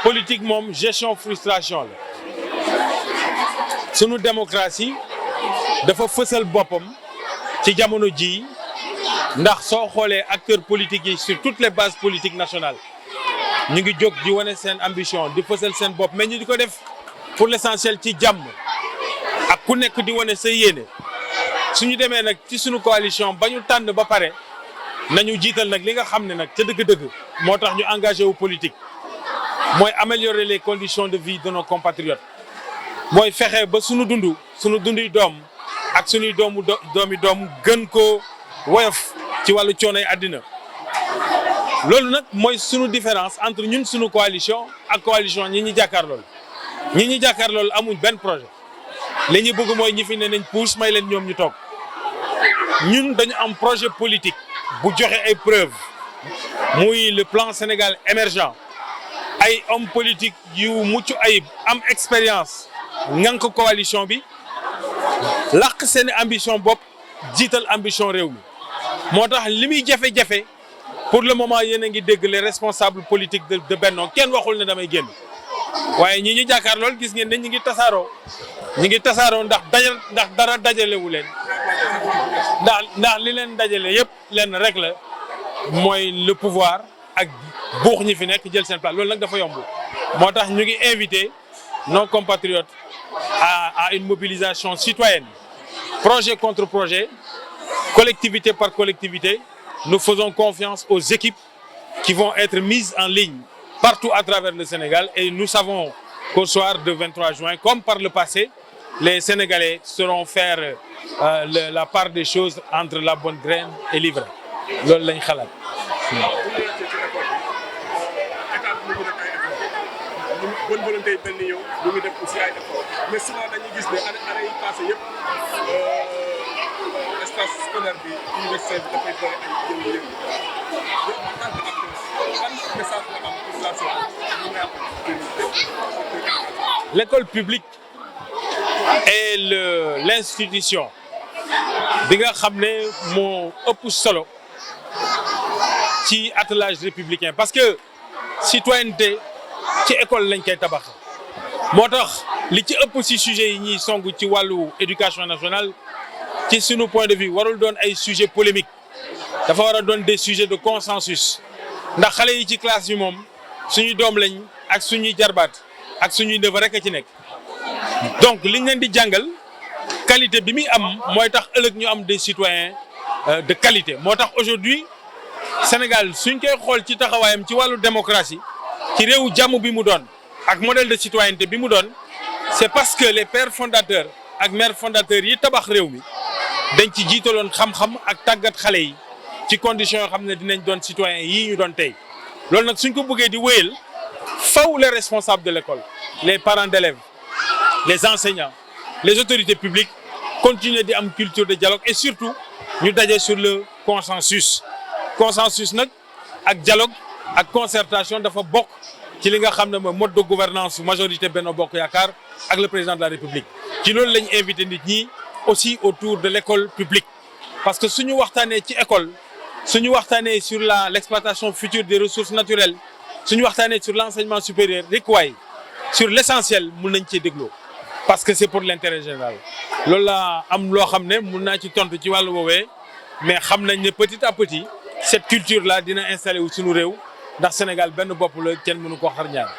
politique moom gestion frustration la sunu démocratie dafa fësal boppam ci jamono ji ndax soo xoolee acteurs politiques yi sur toutes les bases politiques nationales ñu ngi jóg di wane seen ambition di fësal seen bopp mais ñu di ko def pour l'essentiel ci jàmm ak ku nekk di wane sa yéene suñu demee nag ci suñu coalition ba ñu tànn ba pare nañu jiital nag li nga xam ne nag ca dëgg-dëgg moo tax ñu engagé wu politique mooy améliorer les conditions de vie de nos compatriotes mooy fexe ba suñu dunduy doom ak suñuy doom gën koo woyof ci wàllu coonoy àddina loolu nag mooy suñu différence entre ñun suñu coalition ak coalition ñi ñu jàkkaarlool amuñ benn projet li ñu bëgg mooy ñi fi ne nañ puus may leen ñoom ñu toog ñun dañu am projet politique bu joxe ay preuves muy le plan Sénégal émergent ay hommes politiques yu mucc ayib am expérience ngank coalition bi làq seen ambition bopp jiital ambition réew mi moo tax li muy jafe-jafe pour le moment yéen a ngi dégg les responsables politiques de Benno kenn waxul ne damay génn waaye ñi ñu jàkkaar lool gis ngeen ne ñi ngi tasaaroo ndax dara dajalewu leen ndax li leen dajale yëpp leen rek la mooy le pouvoir ak buux ñi fi nekk jël seen place loolu nag dafa yomb moo tax ñu ngi invité nos compatriotes à une mobilisation citoyenne projet contre projet collectivité par collectivité nous faisons confiance aux équipes qui vont être mises en ligne partout à travers le Sénégal et nous savons qu'au soir de 23 juin comme par le passé les Sénégalais sauront faire la part des choses entre la bonne graine et l'ivraie loolu lañ xalaat. bonne volonté mel ni yow ñu ngi def aussi ay effort mais souvent dañuy gis ne année yi passé yëpp espace scolaire bi université bi dafay bëri ay yëngu-yëngu en tant que acteur ban message la am pour la société. L'école publique est l'institution bi nga xam ne moo ëpp solo ci attelage républicain parce que citoyenneté ci école lañ koy tabax moo tax li ci ëpp ci sujet yi ñuy song ci wàllu éducation nationale ci sunu point de vue warul doon ay sujet polémique dafa war a doon des sujets de consensus ndax xale yi ci classe bi moom suñuy doom lañ ak suñuy jarbaat ak suñuy neveu rek a ci nekk donc liñ leen di jàngal qualité bi muy am mooy tax ëllëg ñu am des citoyens de qualité moo tax aujourd'hui Sénégal suñ koy xool ci taxawaayam ci wàllu démocratie ci réewu jàmm bi mu doon ak modèle de citoyenneté bi mu doon c'est parce que les pères fondateurs ak mères fondateurs yi tabax réew mi dañ ci jiitaloon xam-xam ak tàggat xale yi ci conditions yoo xam ne dinañ doon citoyens yii ñu doon tey loolu nag suñ ko bëggee di wéyal faw les responsables de l'école les parents d'élèves les enseignants les autorités publiques continuer di am culture de dialogue et surtout ñu daje sur le consensus nag ak dialogue ak concertation dafa bokk ci li nga xam ne mooy mode de gouvernance majorité Benno Bokk Yaakaar ak le président de la République ci loolu lañ invité nit ñi aussi autour de l'école publique parce que suñu waxtaanee ci école suñu waxtaanee sur l'exploitation future des ressources naturelles suñu waxtaanee sur l'enseignement supérieur rek waay sur l'essentiel mun nañ cee dégloo parce que c'est pour l'intérêt général loolu la am loo xam ne mun naa ci tontu ci wàllu woowee mais xam nañ ne petit à petit cette culture là dina installé wu suñu réew ndax Sénégal benn bopp la kenn mënu ko xar ñaar